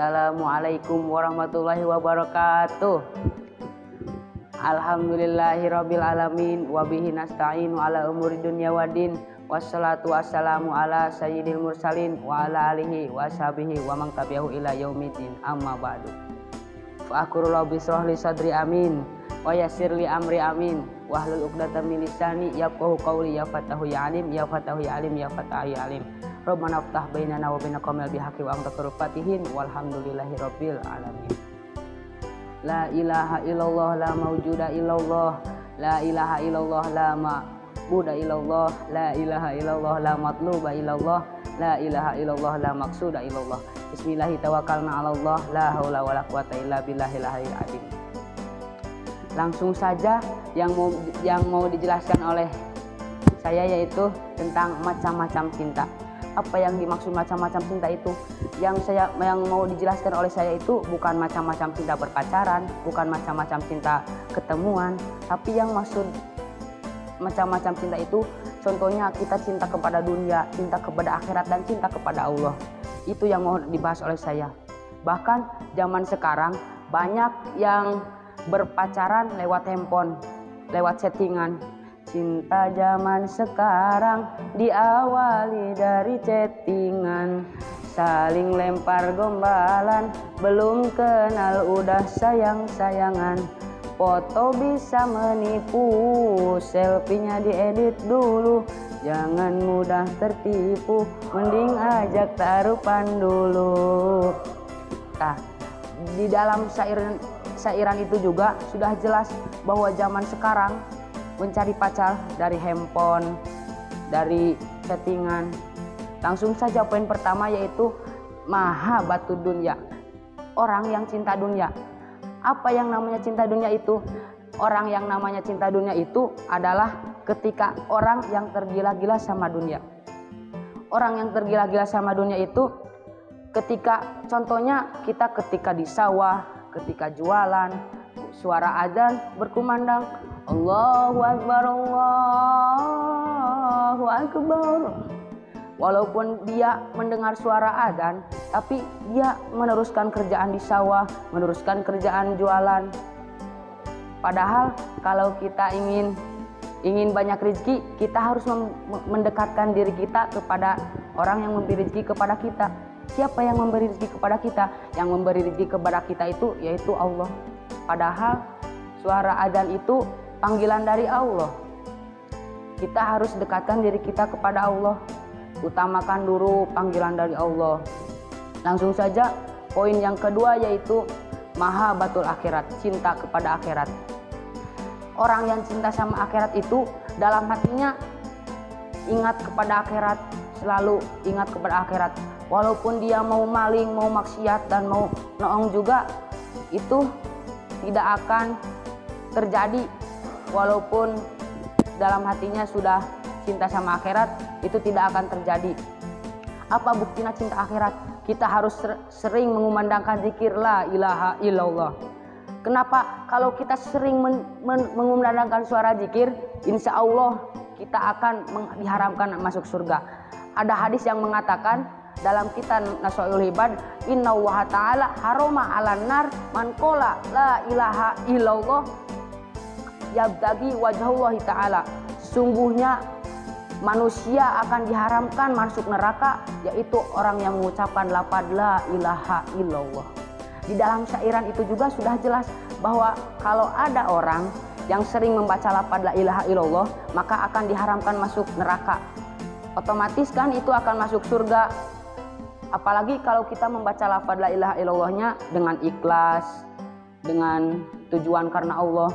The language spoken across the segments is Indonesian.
Assalamualaikum warahmatullahi wabarakatuh. Alhamdulillahirabbil alamin wa bihi nasta'in ala umuri dunya waddin. Wassalatu wassalamu ala sayyidil mursalin wa ala alihi wa sahbihi wa man tabi'ahu ila yaumiddin. Amma ba'du. Fa aqulu bishrah li sadri amin wa yassir li amri amin wa hlul 'uqdatam min lisani yafqahu qawli ya fatahu ya alim ya fatahu ya alim ya fatahu ya alim. Rabbana iftah bainana wa baina qaumil bihaqqi wa anta khairul fatihin walhamdulillahirabbil alamin. La ilaha illallah la maujuda illallah, la ilaha illallah la ma'buda illallah, la ilaha illallah la matluba illallah, la ilaha illallah la maqsuda illallah. Bismillahi tawakkalna 'ala Allah, la haula wala quwata illa billahil aliyyil azim. Langsung saja yang mau dijelaskan oleh saya yaitu tentang macam-macam cinta. Apa yang dimaksud macam-macam cinta itu? Yang mau dijelaskan oleh saya itu bukan macam-macam cinta berpacaran, bukan macam-macam cinta ketemuan, tapi yang maksud macam-macam cinta itu contohnya kita cinta kepada dunia, cinta kepada akhirat, dan cinta kepada Allah. Itu yang mau dibahas oleh saya. Bahkan zaman sekarang banyak yang berpacaran lewat handphone, lewat settingan. Cinta zaman sekarang diawali dari chattingan, saling lempar gombalan, belum kenal udah sayang-sayangan. Foto bisa menipu, selfie-nya diedit dulu, jangan mudah tertipu, mending ajak taruhan dulu. Nah, di dalam syairan itu juga sudah jelas bahwa zaman sekarang mencari pacar dari handphone, dari chattingan. Langsung saja poin pertama yaitu mahabbatud dunya. Orang yang cinta dunia. Apa yang namanya cinta dunia itu? Orang yang namanya cinta dunia itu adalah ketika orang yang tergila-gila sama dunia. Orang yang tergila-gila sama dunia itu ketika contohnya kita ketika di sawah, ketika jualan, suara azan berkumandang, Allahu Akbar, Allahu Akbar. Walaupun dia mendengar suara azan, tapi dia meneruskan kerjaan di sawah, meneruskan kerjaan jualan. Padahal kalau kita ingin banyak rezeki, kita harus mendekatkan diri kita kepada orang yang memberi rezeki kepada kita. Siapa yang memberi rezeki kepada kita? Yang memberi rezeki kepada kita itu yaitu Allah. Padahal suara azan itu panggilan dari Allah. Kita harus dekatkan diri kita kepada Allah. Utamakan dulu panggilan dari Allah. Langsung saja poin yang kedua yaitu mahabbatul akhirat, cinta kepada akhirat. Orang yang cinta sama akhirat itu dalam hatinya ingat kepada akhirat, selalu ingat kepada akhirat. Walaupun dia mau maling, mau maksiat, dan mau noong juga, itu tidak akan terjadi. Walaupun dalam hatinya sudah cinta sama akhirat, itu tidak akan terjadi. Apa buktinya cinta akhirat? Kita harus sering mengumandangkan zikir la ilaha illallah. Kenapa? Kalau kita sering mengumandangkan suara zikir, insya Allah kita akan diharamkan masuk surga. Ada hadis yang mengatakan dalam kitab Nasaihul Ibad, Inna Allah Ta'ala haroma ala nar man qala la ilaha illallah yabtagi wajhallahi ta'ala. Sungguhnya manusia akan diharamkan masuk neraka, yaitu orang yang mengucapkan lafaz la ilaha illallah. Di dalam syairan itu juga sudah jelas bahwa kalau ada orang yang sering membaca lafaz la ilaha illallah, maka akan diharamkan masuk neraka. Otomatis kan itu akan masuk surga. Apalagi kalau kita membaca lafaz la ilaha illallahnya dengan ikhlas, dengan tujuan karena Allah.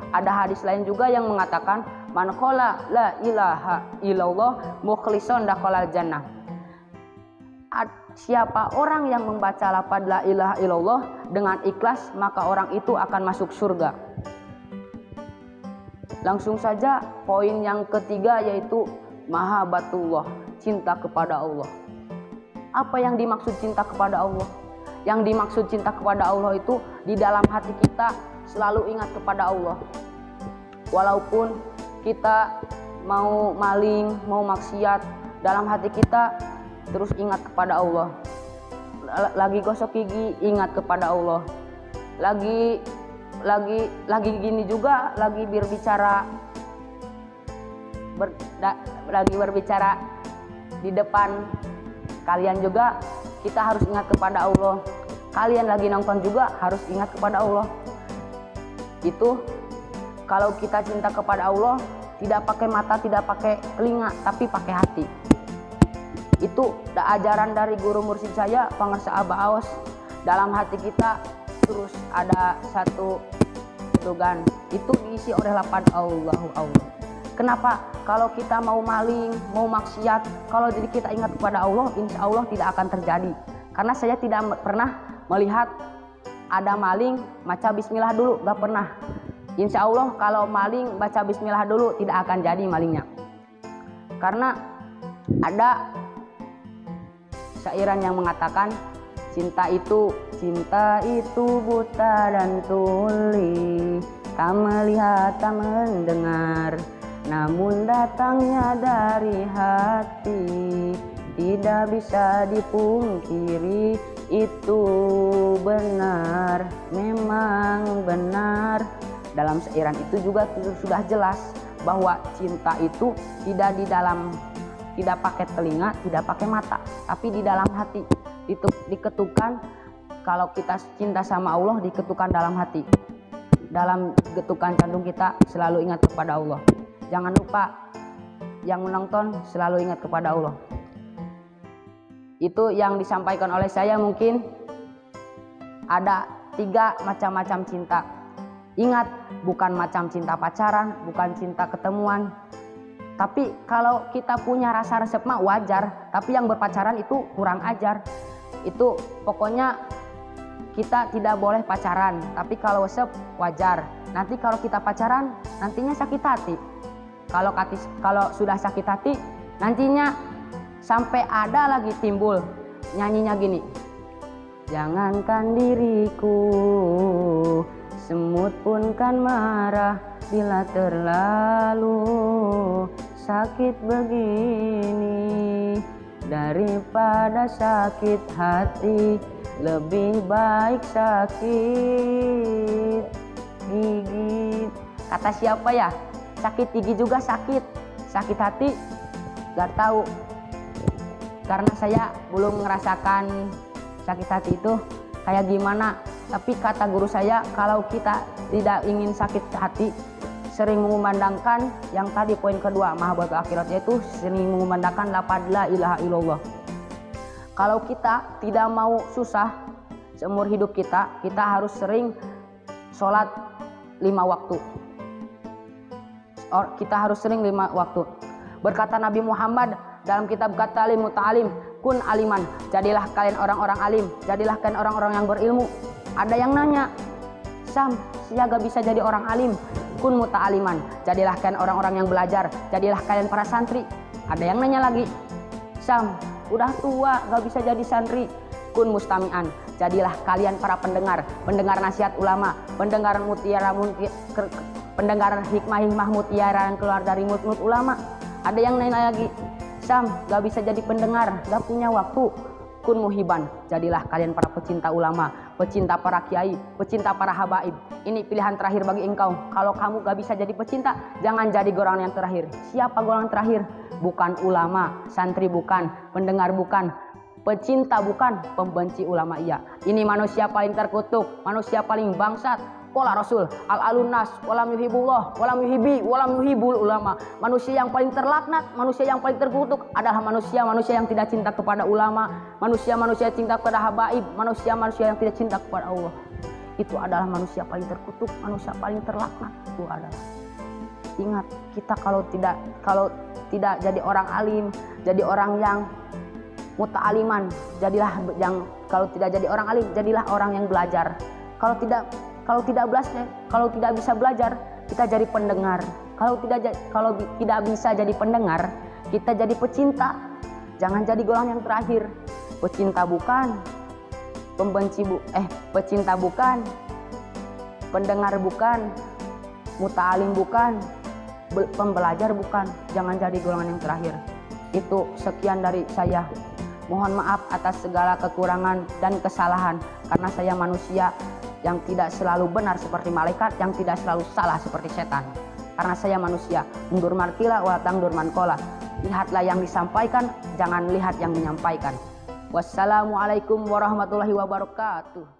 Ada hadis lain juga yang mengatakan man qala la ilaha illallah mukhlishon dakhalal jannah. Siapa orang yang membaca lafaz la ilaha illallah dengan ikhlas, maka orang itu akan masuk surga. Langsung saja poin yang ketiga yaitu mahabbatullah, cinta kepada Allah. Apa yang dimaksud cinta kepada Allah? Yang dimaksud cinta kepada Allah itu di dalam hati kita selalu ingat kepada Allah. Walaupun kita mau maling, mau maksiat, dalam hati kita terus ingat kepada Allah. lagi gosok gigi, ingat kepada Allah. Lagi gini juga, lagi berbicara di depan kalian juga, kita harus ingat kepada Allah. Kalian lagi nonton juga harus ingat kepada Allah. Itu kalau kita cinta kepada Allah, tidak pakai mata, tidak pakai telinga, tapi pakai hati. Itu ajaran dari guru mursyid saya, Pangarsa Abah Aos. Dalam hati kita terus ada satu kedugaan, itu diisi oleh lafaz Allahu Allah. Kenapa? Kalau kita mau maling, mau maksiat, kalau diri kita ingat kepada Allah, insya Allah tidak akan terjadi. Karena saya tidak pernah melihat ada maling baca bismillah dulu, gak pernah. Insya Allah kalau maling baca bismillah dulu tidak akan jadi malingnya. Karena ada syairan yang mengatakan cinta itu buta dan tuli, tak melihat tak mendengar, namun datangnya dari hati, tidak bisa dipungkiri. Itu benar, memang benar. Dalam syairan itu juga sudah jelas bahwa cinta itu tidak pakai telinga, tidak pakai mata, tapi di dalam hati. Itu diketukan. Kalau kita cinta sama Allah, diketukan dalam hati. Dalam getukan jantung kita selalu ingat kepada Allah. Jangan lupa, yang menonton selalu ingat kepada Allah. Itu yang disampaikan oleh saya. Mungkin ada 3 macam-macam cinta. Ingat, bukan macam cinta pacaran, bukan cinta ketemuan. Tapi kalau kita punya rasa resep mah wajar. Tapi yang berpacaran itu kurang ajar. Itu pokoknya kita tidak boleh pacaran. Tapi kalau resep wajar. Nanti kalau kita pacaran, nantinya sakit hati. Kalau sudah sakit hati, nantinya sampai ada lagi timbul nyanyinya gini. Jangankan diriku, semut pun kan marah bila terlalu sakit begini. Daripada sakit hati, lebih baik sakit gigi. Kata siapa ya? Sakit gigi juga sakit. Sakit hati gak tahu. Karena saya belum merasakan sakit hati itu kayak gimana. Tapi kata guru saya, kalau kita tidak ingin sakit hati, sering mengumandangkan yang tadi poin kedua, mahabbatul akhirat, yaitu sering mengumandangkan lafaz la ilaha illallah. Kalau kita tidak mau susah seumur hidup kita harus sering sholat 5 waktu. Kita harus sering 5 waktu. Berkata Nabi Muhammad dalam kitab Ta'lim Muta'alim, kun aliman, jadilah kalian orang-orang alim, jadilah kalian orang-orang yang berilmu. Ada yang nanya, Sam, saya gak bisa jadi orang alim. Kun muta'aliman, jadilah kalian orang-orang yang belajar, jadilah kalian para santri. Ada yang nanya lagi, Sam, udah tua gak bisa jadi santri. Kun mustami'an, jadilah kalian para pendengar nasihat ulama, pendengar hikmah mutiara yang keluar dari mulut ulama. Ada yang nanya lagi, Sam, gak bisa jadi pendengar, gak punya waktu. Kun muhiban, jadilah kalian para pecinta ulama, pecinta para kiai, pecinta para habaib. Ini pilihan terakhir bagi engkau. Kalau kamu gak bisa jadi pecinta, jangan jadi golongan yang terakhir. Siapa golongan terakhir? Bukan ulama, santri bukan, pendengar bukan, pecinta bukan, pembenci ulama iya. Ini manusia paling terkutuk, manusia paling bangsat. Qala Rasul, al-alunnas walam yuhibullah walam yuhibi walam yuhibul ulama. Manusia yang paling terlaknat, manusia yang paling terkutuk adalah manusia yang tidak cinta kepada ulama, manusia cinta kepada habaib, manusia yang tidak cinta kepada Allah. Itu adalah manusia paling terkutuk, manusia paling terlaknat. Itu adalah. Ingat, kita kalau tidak jadi orang alim, jadi orang yang muta'aliman, kalau tidak jadi orang alim, jadilah orang yang belajar. Kalau tidak bisa belajar, kita jadi pendengar. Kalau tidak bisa jadi pendengar, kita jadi pecinta. Jangan jadi golongan yang terakhir. Pecinta bukan, pecinta bukan, pendengar bukan, muta'alim bukan, pembelajar bukan. Jangan jadi golongan yang terakhir. Itu sekian dari saya. Mohon maaf atas segala kekurangan dan kesalahan, karena saya manusia yang tidak selalu benar seperti malaikat, yang tidak selalu salah seperti setan. Karena saya manusia, mundur markila wa tangdur mankola. Lihatlah yang disampaikan, jangan lihat yang menyampaikan. Wassalamualaikum warahmatullahi wabarakatuh.